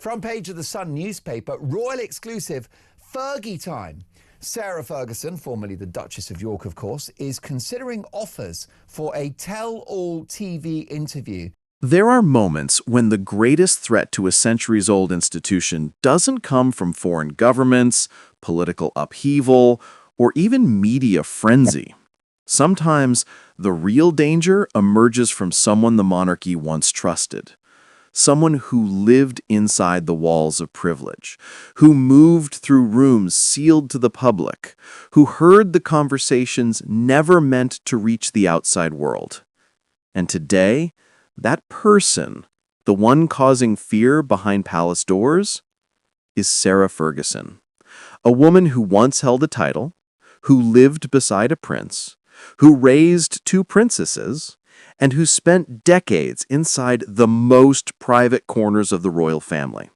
Front page of the Sun newspaper, royal exclusive, Fergie time. Sarah Ferguson, formerly the Duchess of York, of course, is considering offers for a tell-all TV interview. There are moments when the greatest threat to a centuries-old institution doesn't come from foreign governments, political upheaval, or even media frenzy. Sometimes the real danger emerges from someone the monarchy once trusted. Someone who lived inside the walls of privilege, who moved through rooms sealed to the public, who heard the conversations never meant to reach the outside world. And today, that person, the one causing fear behind palace doors, is Sarah Ferguson, a woman who once held a title, who lived beside a prince, who raised two princesses, and who spent decades inside the most private corners of the royal family.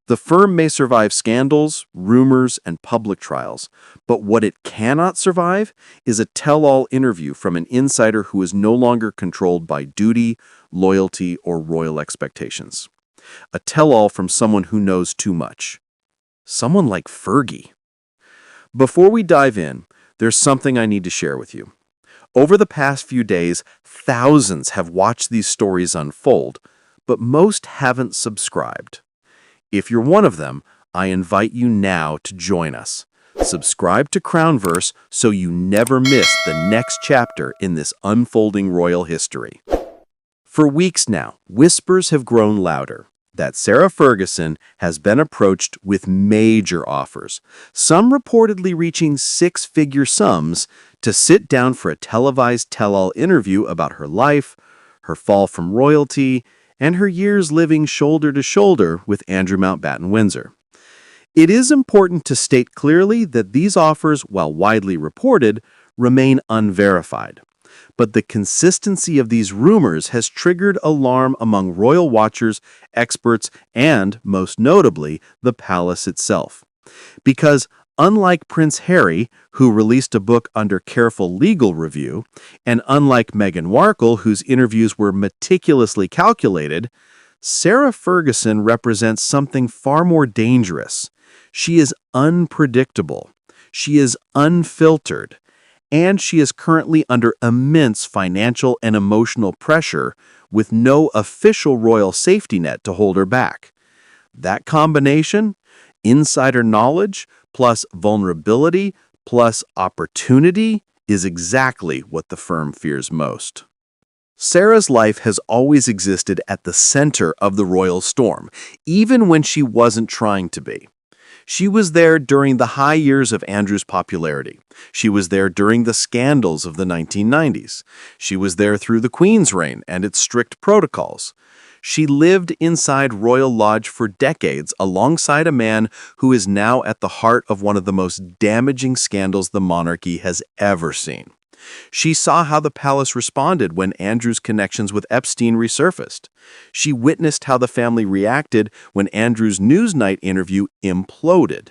The firm may survive scandals, rumors, and public trials, but what it cannot survive is a tell-all interview from an insider who is no longer controlled by duty, loyalty, or royal expectations. A tell-all from someone who knows too much. Someone like Fergie. Before we dive in, there's something I need to share with you. Over the past few days, thousands have watched these stories unfold, but most haven't subscribed. If you're one of them, I invite you now to join us. Subscribe to Crownverse so you never miss the next chapter in this unfolding royal history. For weeks now, whispers have grown louder that Sarah Ferguson has been approached with major offers, some reportedly reaching six-figure sums, to sit down for a televised tell-all interview about her life, her fall from royalty, and her years living shoulder to shoulder with Andrew Mountbatten Windsor. It is important to state clearly that these offers, while widely reported, remain unverified. But the consistency of these rumors has triggered alarm among royal watchers, experts, and, most notably, the palace itself. Because unlike Prince Harry, who released a book under careful legal review, and unlike Meghan Markle, whose interviews were meticulously calculated, Sarah Ferguson represents something far more dangerous. She is unpredictable. She is unfiltered. And she is currently under immense financial and emotional pressure with no official royal safety net to hold her back. That combination, insider knowledge plus vulnerability plus opportunity, is exactly what the firm fears most. Sarah's life has always existed at the center of the royal storm, even when she wasn't trying to be. She was there during the high years of Andrew's popularity. She was there during the scandals of the 1990s. She was there through the Queen's reign and its strict protocols. She lived inside Royal Lodge for decades alongside a man who is now at the heart of one of the most damaging scandals the monarchy has ever seen. She saw how the palace responded when Andrew's connections with Epstein resurfaced. She witnessed how the family reacted when Andrew's Newsnight interview imploded.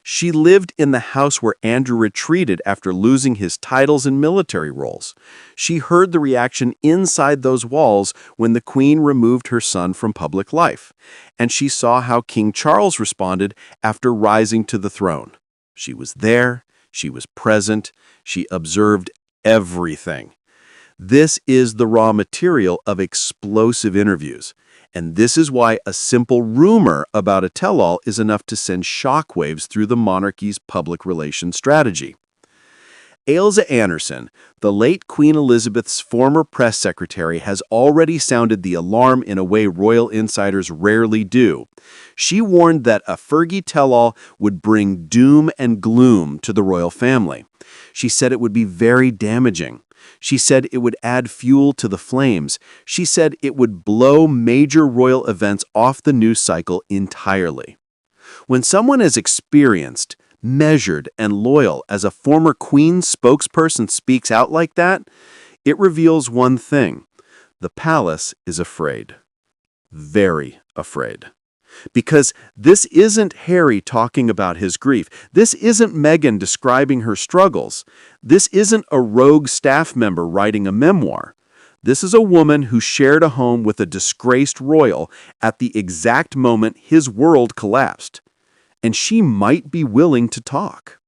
She lived in the house where Andrew retreated after losing his titles and military roles. She heard the reaction inside those walls when the Queen removed her son from public life. And she saw how King Charles responded after rising to the throne. She was there, she was present, she observed everything. This is the raw material of explosive interviews, and this is why a simple rumor about a tell-all is enough to send shockwaves through the monarchy's public relations strategy. Ailsa, the late Queen Elizabeth's former press secretary, has already sounded the alarm in a way royal insiders rarely do. She warned that a Fergie tell-all would bring doom and gloom to the royal family. She said it would be very damaging. She said it would add fuel to the flames. She said it would blow major royal events off the news cycle entirely. When someone as experienced, measured, and loyal as a former Queen spokesperson speaks out like that, it reveals one thing. The palace is afraid. Very afraid. Because this isn't Harry talking about his grief. This isn't Meghan describing her struggles. This isn't a rogue staff member writing a memoir. This is a woman who shared a home with a disgraced royal at the exact moment his world collapsed. And she might be willing to talk.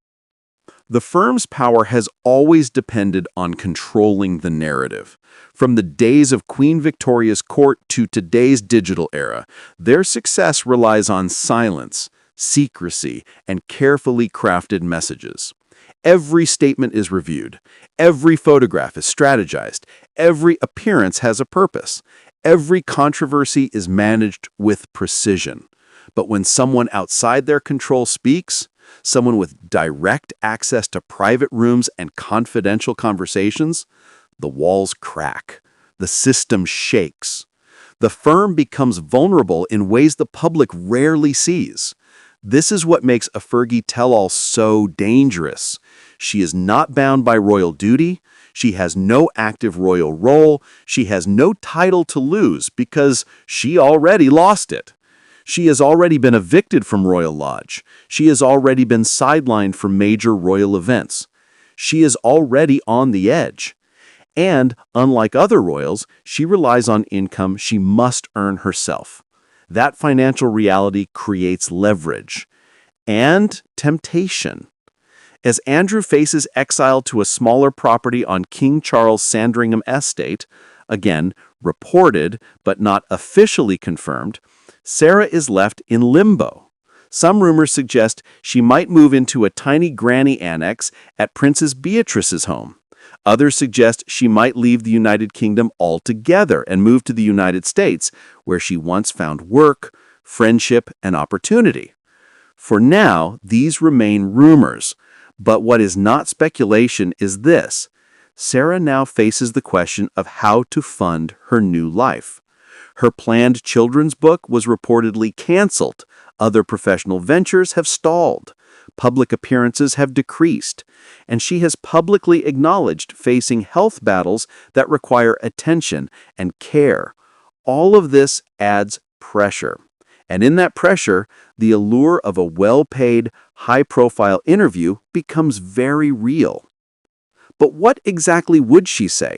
The firm's power has always depended on controlling the narrative. From the days of Queen Victoria's court to today's digital era, their success relies on silence, secrecy, and carefully crafted messages. Every statement is reviewed. Every photograph is strategized. Every appearance has a purpose. Every controversy is managed with precision. But when someone outside their control speaks, someone with direct access to private rooms and confidential conversations, the walls crack. The system shakes. The firm becomes vulnerable in ways the public rarely sees. This is what makes a Fergie tell-all so dangerous. She is not bound by royal duty. She has no active royal role. She has no title to lose because she already lost it. She has already been evicted from Royal Lodge. She has already been sidelined from major royal events. She is already on the edge. And, unlike other royals, she relies on income she must earn herself. That financial reality creates leverage and temptation. As Andrew faces exile to a smaller property on King Charles Sandringham Estate, again, reported but not officially confirmed, Sarah is left in limbo. Some rumors suggest she might move into a tiny granny annex at Princess Beatrice's home. Others suggest she might leave the United Kingdom altogether and move to the United States, where she once found work, friendship, and opportunity. For now, these remain rumors, but what is not speculation is this. Sarah now faces the question of how to fund her new life. Her planned children's book was reportedly canceled. Other professional ventures have stalled. Public appearances have decreased. And she has publicly acknowledged facing health battles that require attention and care. All of this adds pressure. And in that pressure, the allure of a well-paid, high-profile interview becomes very real. But what exactly would she say?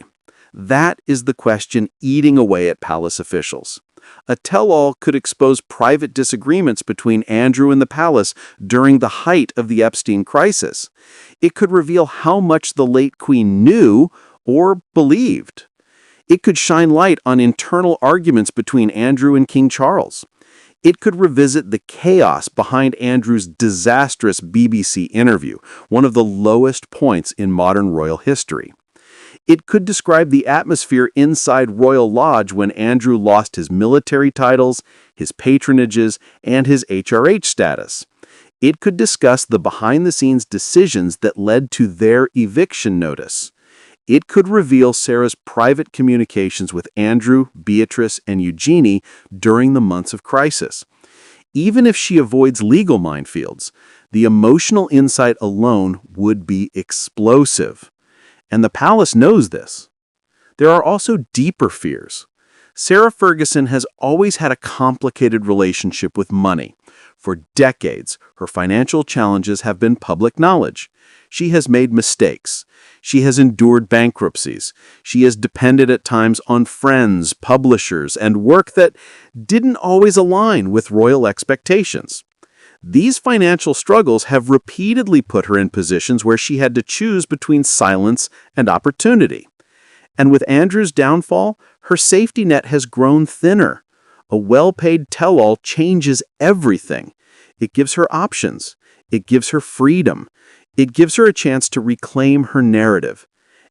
That is the question eating away at palace officials. A tell-all could expose private disagreements between Andrew and the palace during the height of the Epstein crisis. It could reveal how much the late queen knew or believed. It could shine light on internal arguments between Andrew and King Charles. It could revisit the chaos behind Andrew's disastrous BBC interview, one of the lowest points in modern royal history. It could describe the atmosphere inside Royal Lodge when Andrew lost his military titles, his patronages, and his HRH status. It could discuss the behind-the-scenes decisions that led to their eviction notice. It could reveal Sarah's private communications with Andrew, Beatrice, and Eugenie during the months of crisis. Even if she avoids legal minefields, the emotional insight alone would be explosive. And the palace knows this. There are also deeper fears. Sarah Ferguson has always had a complicated relationship with money. For decades, her financial challenges have been public knowledge. She has made mistakes. She has endured bankruptcies. She has depended at times on friends, publishers, and work that didn't always align with royal expectations. These financial struggles have repeatedly put her in positions where she had to choose between silence and opportunity. And with Andrew's downfall, her safety net has grown thinner. A well-paid tell-all changes everything. It gives her options. It gives her freedom. It gives her a chance to reclaim her narrative.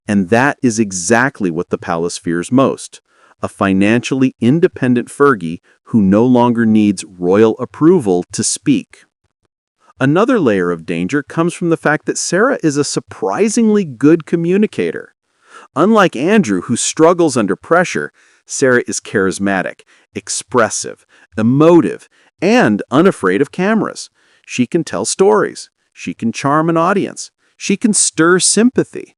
And that is exactly what the palace fears most. A financially independent Fergie who no longer needs royal approval to speak. Another layer of danger comes from the fact that Sarah is a surprisingly good communicator. Unlike Andrew, who struggles under pressure, Sarah is charismatic, expressive, emotive, and unafraid of cameras. She can tell stories. She can charm an audience. She can stir sympathy.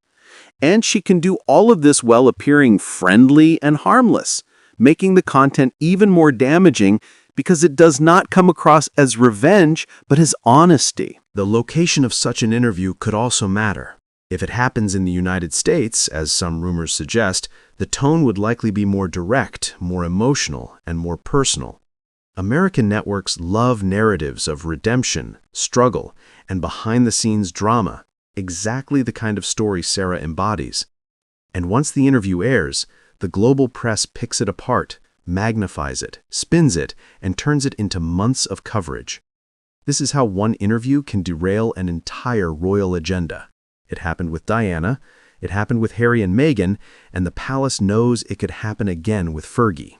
And she can do all of this while appearing friendly and harmless, making the content even more damaging because it does not come across as revenge, but as honesty. The location of such an interview could also matter. If it happens in the United States, as some rumors suggest, the tone would likely be more direct, more emotional, and more personal. American networks love narratives of redemption, struggle, and behind-the-scenes drama, exactly the kind of story Sarah embodies. And once the interview airs, the global press picks it apart, magnifies it, spins it, and turns it into months of coverage. This is how one interview can derail an entire royal agenda. It happened with Diana, it happened with Harry and Meghan, and the palace knows it could happen again with Fergie.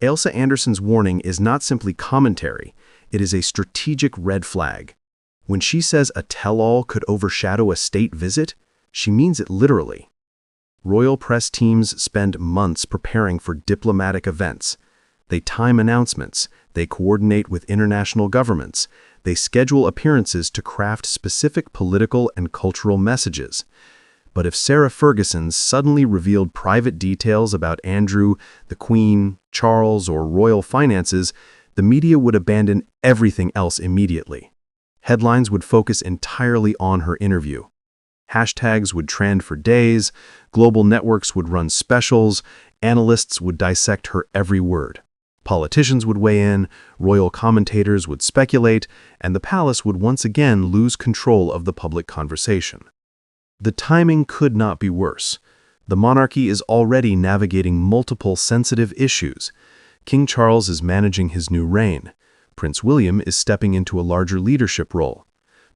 Ailsa Anderson's warning is not simply commentary, it is a strategic red flag. When she says a tell-all could overshadow a state visit, she means it literally. Royal press teams spend months preparing for diplomatic events. They time announcements, they coordinate with international governments, they schedule appearances to craft specific political and cultural messages. But if Sarah Ferguson suddenly revealed private details about Andrew, the Queen, Charles, or royal finances, the media would abandon everything else immediately. Headlines would focus entirely on her interview. Hashtags would trend for days, global networks would run specials, analysts would dissect her every word. Politicians would weigh in, royal commentators would speculate, and the palace would once again lose control of the public conversation. The timing could not be worse. The monarchy is already navigating multiple sensitive issues. King Charles is managing his new reign. Prince William is stepping into a larger leadership role.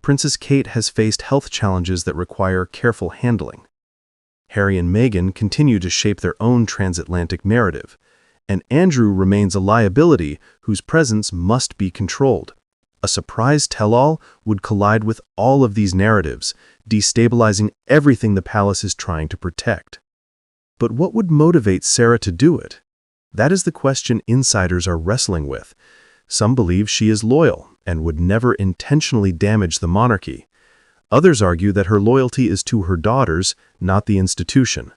Princess Kate has faced health challenges that require careful handling. Harry and Meghan continue to shape their own transatlantic narrative. And Andrew remains a liability whose presence must be controlled. A surprise tell-all would collide with all of these narratives, destabilizing everything the palace is trying to protect. But what would motivate Sarah to do it? That is the question insiders are wrestling with. Some believe she is loyal and would never intentionally damage the monarchy. Others argue that her loyalty is to her daughters, not the institution.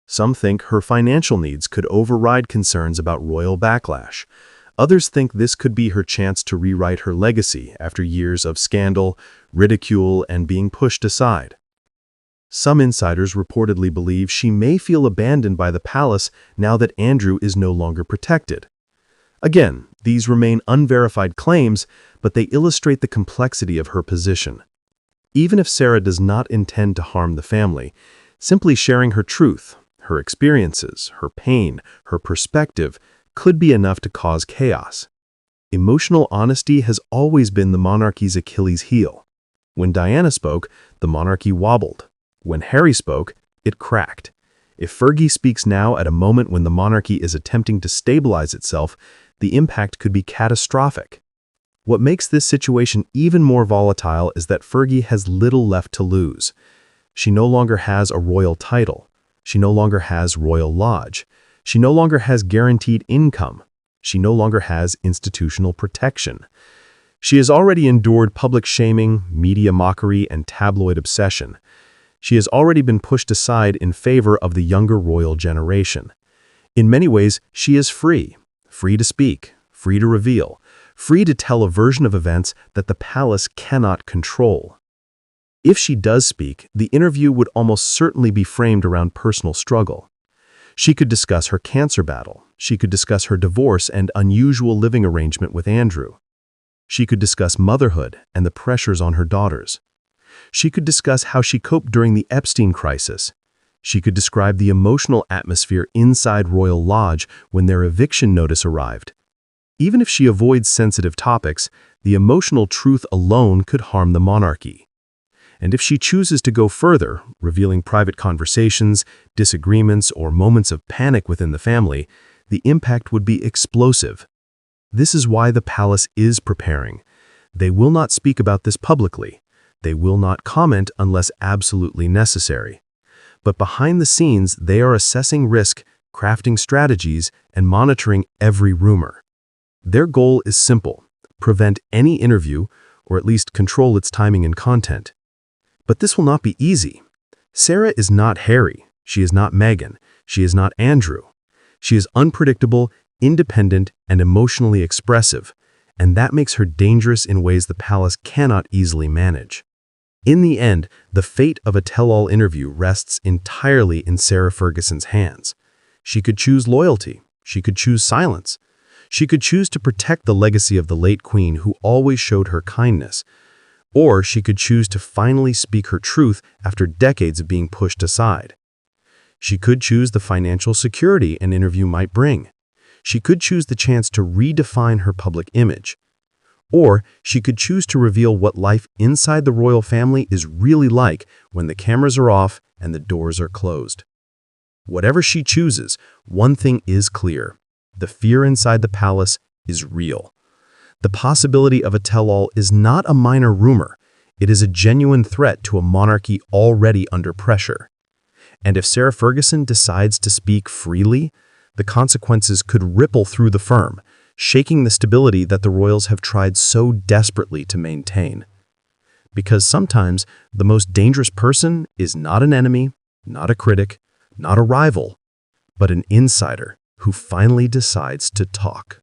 Some think her financial needs could override concerns about royal backlash. Others think this could be her chance to rewrite her legacy after years of scandal, ridicule, and being pushed aside. Some insiders reportedly believe she may feel abandoned by the palace now that Andrew is no longer protected. Again, these remain unverified claims, but they illustrate the complexity of her position. Even if Sarah does not intend to harm the family, simply sharing her truth, her experiences, her pain, her perspective, could be enough to cause chaos. Emotional honesty has always been the monarchy's Achilles heel. When Diana spoke, the monarchy wobbled. When Harry spoke, it cracked. If Fergie speaks now at a moment when the monarchy is attempting to stabilize itself, the impact could be catastrophic. What makes this situation even more volatile is that Fergie has little left to lose. She no longer has a royal title. She no longer has royal lodge. She no longer has guaranteed income. She no longer has institutional protection. She has already endured public shaming, media mockery, and tabloid obsession. She has already been pushed aside in favor of the younger royal generation. In many ways, she is free to speak, free to reveal, free to tell a version of events that the palace cannot control. If she does speak, the interview would almost certainly be framed around personal struggle. She could discuss her cancer battle. She could discuss her divorce and unusual living arrangement with Andrew. She could discuss motherhood and the pressures on her daughters. She could discuss how she coped during the Epstein crisis. She could describe the emotional atmosphere inside Royal Lodge when their eviction notice arrived. Even if she avoids sensitive topics, the emotional truth alone could harm the monarchy. And if she chooses to go further, revealing private conversations, disagreements, or moments of panic within the family, the impact would be explosive. This is why the palace is preparing. They will not speak about this publicly. They will not comment unless absolutely necessary. But behind the scenes, they are assessing risk, crafting strategies, and monitoring every rumor. Their goal is simple: prevent any interview, or at least control its timing and content. But this will not be easy. Sarah is not Harry. She is not Meghan. She is not Andrew. She is unpredictable, independent, and emotionally expressive, and that makes her dangerous in ways the palace cannot easily manage. In the end, the fate of a tell-all interview rests entirely in Sarah Ferguson's hands. She could choose loyalty. She could choose silence. She could choose to protect the legacy of the late queen who always showed her kindness. Or she could choose to finally speak her truth after decades of being pushed aside. She could choose the financial security an interview might bring. She could choose the chance to redefine her public image. Or she could choose to reveal what life inside the royal family is really like when the cameras are off and the doors are closed. Whatever she chooses, one thing is clear. The fear inside the palace is real. The possibility of a tell-all is not a minor rumor. It is a genuine threat to a monarchy already under pressure. And if Sarah Ferguson decides to speak freely, the consequences could ripple through the firm, shaking the stability that the royals have tried so desperately to maintain. Because sometimes the most dangerous person is not an enemy, not a critic, not a rival, but an insider who finally decides to talk.